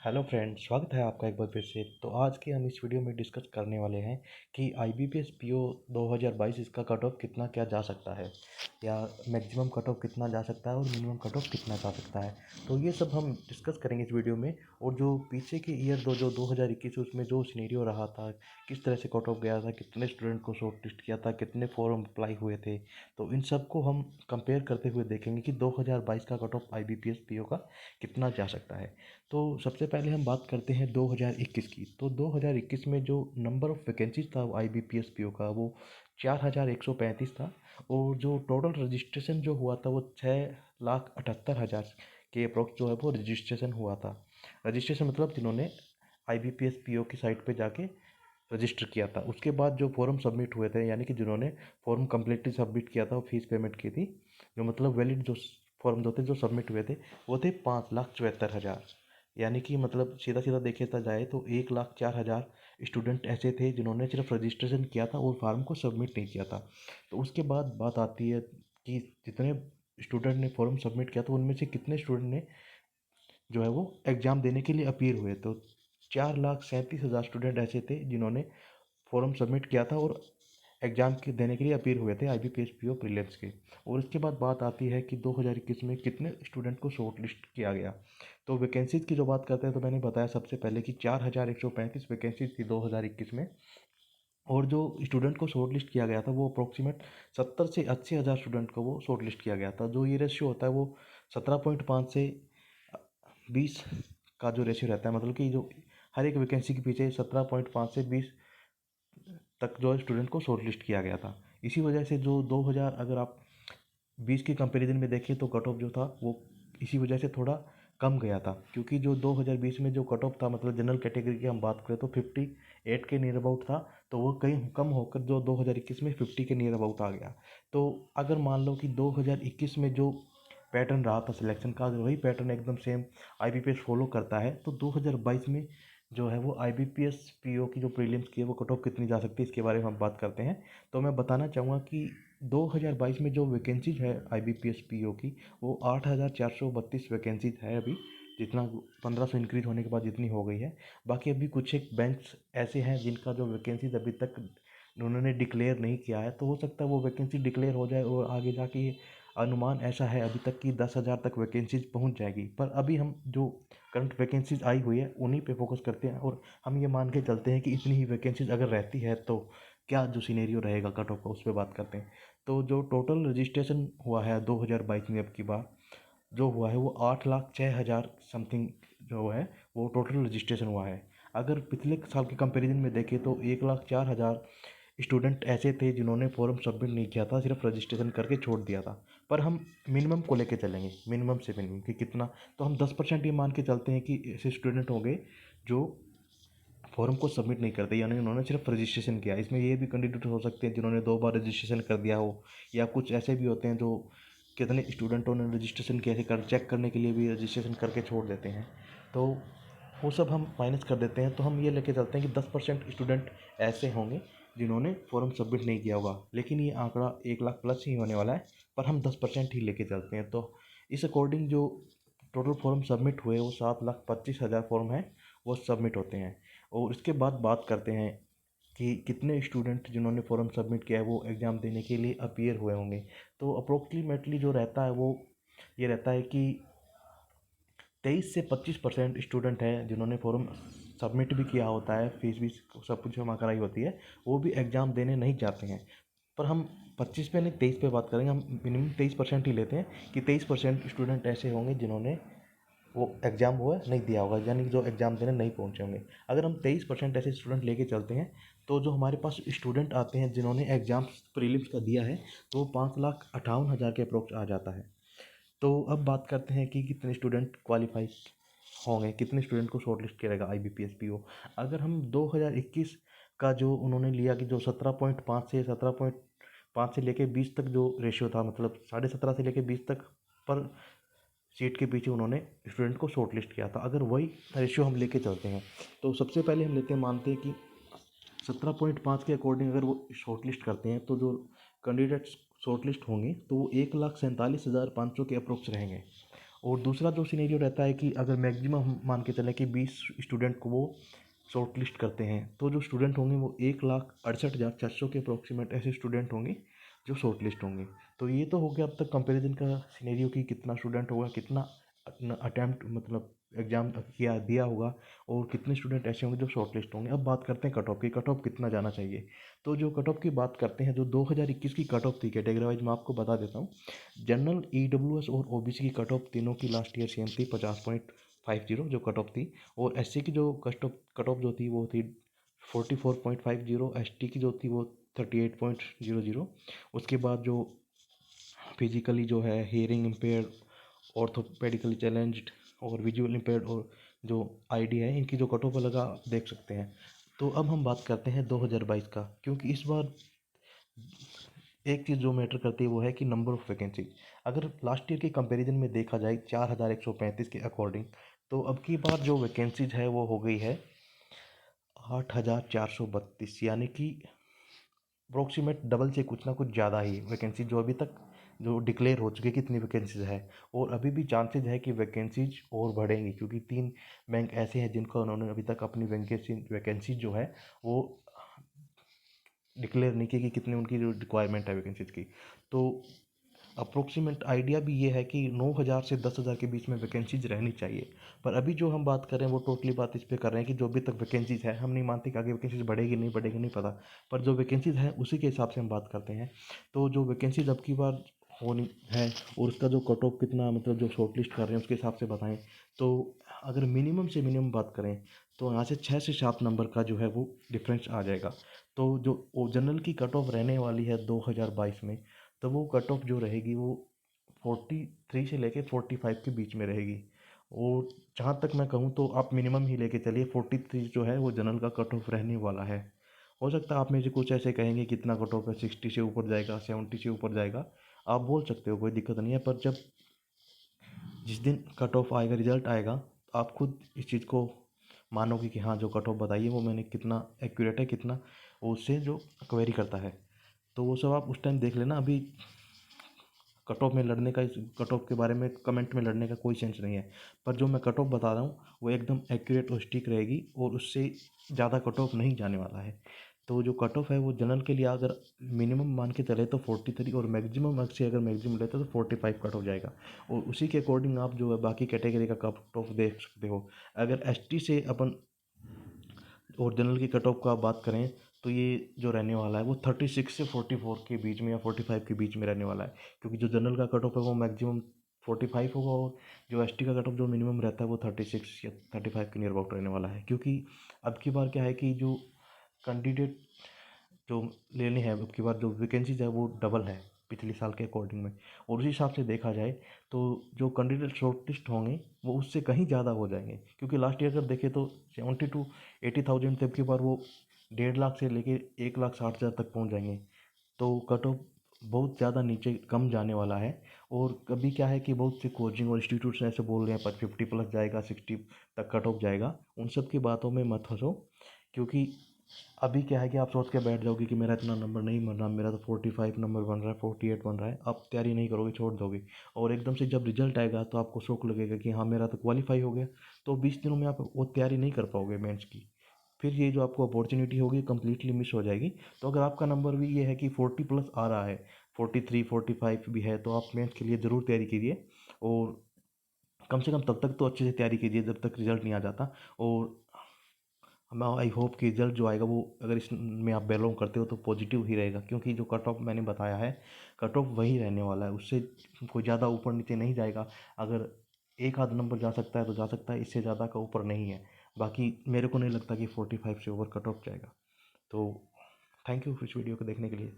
Hello friends, स्वागत है आपका एक बार फिर से। तो आज के हम इस वीडियो में डिस्कस करने वाले हैं कि आईबीपीएस पीओ 2022 इसका कट ऑफ कितना क्या जा सकता है, या मैक्सिमम कट ऑफ कितना जा सकता है और मिनिमम कट ऑफ कितना जा सकता है। तो ये सब हम डिस्कस करेंगे इस वीडियो में। और जो पीछे के ईयर 2021 उसमें जो सिनेरियो रहा था, किस तरह से कट ऑफ गया था, कितने स्टूडेंट को शॉर्ट लिस्ट किया था, कितने फॉर्म अप्लाई हुए थे, तो इन सब को हम कंपेयर करते हुए देखेंगे कि 2022 का कट ऑफ आईबीपीएस पीओ का कितना जा सकता है। तो सबसे पहले हम बात करते हैं 2021 की। तो 2021 में जो नंबर ऑफ़ वैकेंसीज था आईबीपीएस पीओ का, वो 4135 था। और जो टोटल रजिस्ट्रेशन जो हुआ था वो 6,78,000 के अप्रोक्स जो है वो रजिस्ट्रेशन हुआ था। रजिस्ट्रेशन मतलब जिन्होंने आईबीपीएस पीओ की साइट पे जाके रजिस्टर किया था। उसके बाद जो फॉर्म सबमिट हुए थे, यानी कि जिन्होंने फॉर्म कम्प्लीटली सबमिट किया था और फीस पेमेंट की थी, जो मतलब वैलिड जो फॉर्म जो थे जो सबमिट हुए थे, वो थे 5,74,000। यानी कि मतलब सीधा सीधा देखे जाए तो 1,04,000 स्टूडेंट ऐसे थे जिन्होंने सिर्फ रजिस्ट्रेशन किया था और फॉर्म को सबमिट नहीं किया था। तो उसके बाद बात आती है कि जितने स्टूडेंट ने फॉर्म सबमिट किया तो उनमें से कितने स्टूडेंट ने जो है वो एग्ज़ाम देने के लिए अपीयर हुए। तो 4,37,000 स्टूडेंट ऐसे थे जिन्होंने फॉर्म सबमिट किया था और एग्ज़ाम के देने के लिए अपीयर हुए थे आईबीपीएस पीओ प्रीलिम्स के। और इसके बाद बात आती है कि 2021 में कितने स्टूडेंट को शॉर्ट लिस्ट किया गया। तो वैकेंसीज़ की जो बात करते हैं तो मैंने बताया सबसे पहले कि 4,135 वैकेंसीज थी 2021 में। और जो स्टूडेंट को शॉर्ट लिस्ट किया गया था वो अप्रोक्सीमेट 70 से 80,000 स्टूडेंट को वो शॉर्ट लिस्ट किया गया था। जो ये रेशियो होता है वो 17.5 से 20 का जो रेशियो रहता है, मतलब कि जो हर एक वैकेंसी के पीछे 17.5 से 20 तक जो स्टूडेंट को शॉर्ट लिस्ट किया गया था। इसी वजह से जो 2000 अगर आप 20 के कंपैरिजन में देखें तो कट ऑफ जो था वो इसी वजह से थोड़ा कम गया था। क्योंकि जो 2020 में जो कट ऑफ था, मतलब जनरल कैटेगरी की हम बात करें तो 58 के नियर अबाउट था। तो वो कहीं कम होकर जो 2021 में 50 के नियर अबाउट आ गया। तो अगर मान लो कि 2021 में जो पैटर्न रहा था सिलेक्शन का, अगर वही पैटर्न एकदम सेम आईबीपीएस फॉलो करता है तो 2022 में जो है वो आईबीपीएस पीओ की जो प्रीलिम्स की है वो कट ऑफ कितनी जा सकती है, इसके बारे में हम बात करते हैं। तो मैं बताना चाहूँगा कि 2022 में जो वैकेंसीज है आईबीपीएस पीओ की, वो 8,432 वैकेंसीज है अभी। जितना 1500 इंक्रीज होने के बाद जितनी हो गई है। बाकी अभी कुछ एक बैंक्स ऐसे हैं जिनका जो वैकेंसीज अभी तक उन्होंने डिक्लेयर नहीं किया है। तो हो सकता है वो वैकेंसी डिक्लेयर हो जाए और आगे जाके ये अनुमान ऐसा है अभी तक कि 10,000 तक वैकेंसीज पहुंच जाएगी। पर अभी हम जो करंट वैकेंसीज आई हुई है उन्हीं पे फोकस करते हैं और हम ये मान के चलते हैं कि इतनी ही वैकेंसीज अगर रहती है तो क्या जो सिनेरियो रहेगा कट ऑफ का, उस पर बात करते हैं। तो जो टोटल रजिस्ट्रेशन हुआ है 2022 में, अब की बार जो हुआ है वो 8,06,000 समथिंग जो है वो टोटल रजिस्ट्रेशन हुआ है। अगर पिछले साल के कंपैरिजन में देखें तो 1,04,000 स्टूडेंट ऐसे थे जिन्होंने फॉर्म सबमिट नहीं किया था, सिर्फ रजिस्ट्रेशन करके छोड़ दिया था। पर हम मिनिमम को लेके चलेंगे, मिनिमम से मिनिमम कि कितना। तो हम 10% ये मान के चलते हैं कि ऐसे स्टूडेंट होंगे जो फॉर्म को सबमिट नहीं करते, यानी उन्होंने सिर्फ रजिस्ट्रेशन किया। इसमें ये भी कैंडिडेट हो सकते हैं जिन्होंने 2 बार रजिस्ट्रेशन कर दिया हो, या कुछ ऐसे भी होते हैं जो कितने स्टूडेंटों ने रजिस्ट्रेशन किया कर चेक करने के लिए भी रजिस्ट्रेशन करके छोड़ देते हैं। तो वो सब हम माइनस कर देते हैं। तो हम ये लेके चलते हैं कि 10% स्टूडेंट ऐसे होंगे जिन्होंने फॉर्म सबमिट नहीं किया होगा। लेकिन ये आंकड़ा 1 लाख प्लस ही होने वाला है, पर हम 10% ही लेके चलते हैं। तो इस अकॉर्डिंग जो टोटल फॉर्म सबमिट हुए वो 7,25,000 फॉर्म हैं, वो सबमिट होते हैं। और इसके बाद बात करते हैं कि कितने स्टूडेंट जिन्होंने फॉर्म सबमिट किया है वो एग्ज़ाम देने के लिए अपीयर हुए होंगे। तो अप्रोक्सीमेटली जो रहता है वो ये रहता है कि 23 से 25% स्टूडेंट हैं जिन्होंने फॉर्म सबमिट भी किया होता है, फीस भी सब कुछ जमा कराई होती है, वो भी एग्ज़ाम देने नहीं जाते हैं। पर हम 25 पे नहीं 23 पे बात करेंगे, हम मिनिमम 23% ही लेते हैं कि 23% स्टूडेंट ऐसे होंगे जिन्होंने वो एग्ज़ाम हुआ नहीं दिया होगा, यानी कि जो एग्ज़ाम देने नहीं पहुँचे होंगे। अगर हम 23% ऐसे स्टूडेंट लेके चलते हैं तो जो हमारे पास स्टूडेंट आते हैं जिन्होंने एग्ज़ाम प्रीलिम्स का दिया है, तो 5,58,000 के अप्रोक्स आ जाता है। तो अब बात करते हैं कि कितने स्टूडेंट क्वालिफाई होंगे, कितने स्टूडेंट को शॉर्टलिस्ट करेगा आईबीपीएस पीओ। अगर हम 2021 का जो उन्होंने लिया कि जो 17.5 से लेके 20 तक जो रेशियो था, मतलब 17.5 से लेके 20 तक पर सीट के पीछे उन्होंने स्टूडेंट को शॉर्ट लिस्ट किया था, अगर वही रेशियो हम लेके चलते हैं तो सबसे पहले हम लेते हैं, मानते हैं कि 17.5 के अकॉर्डिंग अगर वो शॉर्ट लिस्ट करते हैं तो जो कैंडिडेट्स शॉर्ट लिस्ट होंगे तो वो 1,47,500 के अप्रोक्स रहेंगे। और दूसरा जो सिनेरियो रहता है कि अगर मैक्सिमम हम मान के चलें कि 20 स्टूडेंट को वो शॉर्ट लिस्ट करते हैं, तो जो स्टूडेंट होंगे वो 1,68,400 के अप्रोक्सीमेट ऐसे स्टूडेंट होंगे जो शॉर्ट लिस्ट होंगे। तो ये तो हो गया अब तक कंपैरिजन का सिनेरियो कि कितना स्टूडेंट होगा, कितना अटैम्प्ट मतलब एग्ज़ाम किया दिया होगा, और कितने स्टूडेंट ऐसे होंगे जो शॉर्ट लिस्ट होंगे। अब बात करते हैं कट ऑफ की, कट ऑफ कितना जाना चाहिए। तो जो कट ऑफ की बात करते हैं, जो 2021 की कट ऑफ थी कैटेगरी वाइज, मैं आपको बता देता हूँ। जनरल, ईडब्ल्यूएस और ओबीसी की कट ऑफ तीनों की लास्ट ईयर सेम थी, 50.50 जो कट ऑफ थी। और एससी की जो कट ऑफ जो थी वो थी 44.50। एसटी की जो थी वो 38.00। उसके बाद जो फिजिकली जो है हियरिंग इम्पेयर्ड, ऑर्थोपेडिकली चैलेंज्ड और विजुअल इम्पेयर्ड और जो आईडी है, इनकी जो कट ऑफ लगा आप देख सकते हैं। तो अब हम बात करते हैं 2022 का, क्योंकि इस बार एक चीज़ जो मैटर करती है वो है कि नंबर ऑफ़ वैकेंसी। अगर लास्ट ईयर के कंपैरिजन में देखा जाए 4135 के अकॉर्डिंग, तो अब की बार जो वैकेंसीज है वो हो गई है 8432, यानी कि अप्रोक्सीमेट डबल से कुछ ना कुछ ज़्यादा ही वैकेंसी जो अभी तक जो डिक्लेयर हो चुकी है कितनी वैकेंसीज है। और अभी भी चांसेज है कि वैकेंसीज और बढ़ेंगी, क्योंकि 3 बैंक ऐसे हैं जिनका उन्होंने अभी तक अपनी वैकेंसी जो है वो डिक्लेयर नहीं की कि कितनी उनकी जो रिक्वायरमेंट है वैकेंसीज की। तो अप्रोक्सीमेट आइडिया भी ये है कि 9,000 से 10,000 के बीच में वैकेंसीज रहनी चाहिए। पर अभी जो हम बात कर रहे हैं वो टोटली बात इस पे कर रहे हैं कि जो अभी तक वैकेंसीज है, हम नहीं मानते कि आगे वैकेंसीज बढ़ेगी नहीं पता। पर जो वैकेंसीज है उसी के हिसाब से हम बात करते हैं। तो जो वैकेंसीज अब की बार होनी है और उसका जो कट ऑफ कितना मतलब जो शॉर्ट लिस्ट कर रहे हैं उसके हिसाब से बताएं, तो अगर मिनिमम से मिनिमम बात करें तो यहाँ से 6 से 7 नंबर का जो है वो डिफरेंस आ जाएगा। तो जो जनरल की कट ऑफ रहने वाली है 2022 में, तो वो कट ऑफ जो रहेगी वो 43 से लेके 45 के बीच में रहेगी। और जहाँ तक मैं कहूँ तो आप मिनिमम ही लेके चलिए, 43 जो है वो जनरल का कट ऑफ रहने वाला है। हो सकता है आप में से कुछ ऐसे कहेंगे कितना कट ऑफ है, 60 से ऊपर जाएगा, 70 से ऊपर जाएगा, आप बोल सकते हो, कोई दिक्कत नहीं है। पर जब जिस दिन कट ऑफ आएगा, रिजल्ट आएगा, आप खुद इस चीज़ को मानोगे कि हाँ जो कट ऑफ बताइए वो मैंने कितना एक्यूरेट है, कितना उससे जो क्वेरी करता है। तो वो सब आप उस टाइम देख लेना। अभी कट ऑफ में लड़ने का, इस कट ऑफ के बारे में कमेंट में लड़ने का कोई सेंस नहीं है। पर जो मैं कट ऑफ बता रहा हूँ वो एकदम एक्यूरेट और स्टिक रहेगी, और उससे ज़्यादा कट ऑफ नहीं जाने वाला है। तो जो कट ऑफ है वो जनरल के लिए अगर मिनिमम मान के चले तो 43, और मैक्सिमम से अगर मैक्सिमम लेते तो 45 कट ऑफ जाएगा। और उसी के अकॉर्डिंग आप जो है बाकी कैटेगरी का कट ऑफ देख सकते हो। अगर एसटी से अपन और जनरल की कट ऑफ का बात करें तो ये जो रहने वाला है वो 36 से 44 के बीच में या 45 के बीच में रहने वाला है। क्योंकि जो जनरल का कट ऑफ है वो मैक्सिमम 45 होगा, और जो एसटी का कट ऑफ जो मिनिमम रहता है वो 36 या 35 के नियर अबाउट रहने वाला है। क्योंकि अब की बार क्या है कि जो कैंडिडेट जो लेने हैं, अब की बार जो वैकेंसीज है वो डबल है पिछले साल के अकॉर्डिंग में। और उसी हिसाब से देखा जाए तो जो कैंडिडेट शॉर्टलिस्ट होंगे वो उससे कहीं ज़्यादा हो जाएंगे। क्योंकि लास्ट ईयर अगर देखें तो 70 to 80,000 थे, अब की बार वो 1.5 लाख से लेके 1,60,000 तक पहुंच जाएंगे। तो कट ऑफ बहुत ज़्यादा नीचे कम जाने वाला है। और कभी क्या है कि बहुत से कोचिंग और इंस्टीट्यूट्स ऐसे बोल रहे हैं पर 50 प्लस जाएगा, 60 तक कट ऑफ जाएगा। उन सब की बातों में मत फंसो। क्योंकि अभी क्या है कि आप सोच के बैठ जाओगे कि मेरा इतना नंबर नहीं बन रहा, मेरा तो 45 नंबर बन रहा है, 48 बन रहा है, आप तैयारी नहीं करोगे, छोड़ दोगे। और एकदम से जब रिजल्ट आएगा तो आपको शौक लगेगा कि हाँ मेरा तो क्वालिफाई हो गया। तो 20 दिनों में आप वो तैयारी नहीं कर पाओगे मेंस की। फिर ये जो आपको अपॉर्चुनिटी होगी कम्प्लीटली मिस हो जाएगी। तो अगर आपका नंबर भी ये है कि 40 प्लस आ रहा है, 43 45 भी है, तो आप मेंस के लिए ज़रूर तैयारी कीजिए। और कम से कम तब तक तो अच्छे से तैयारी कीजिए जब तक रिजल्ट नहीं आ जाता। और मैं आई होप कि रिजल्ट जो आएगा वो, अगर इसमें आप बिलोंग करते हो तो पॉजिटिव ही रहेगा। क्योंकि जो कट ऑफ मैंने बताया है, कट ऑफ वही रहने वाला है, उससे कोई ज़्यादा ऊपर नीचे नहीं जाएगा। अगर एक आध नंबर जा सकता है तो जा सकता है, इससे ज़्यादा का ऊपर नहीं है। बाकी मेरे को नहीं लगता कि 45 से ओवर कट ऑफ जाएगा। तो थैंक यू इस वीडियो को देखने के लिए।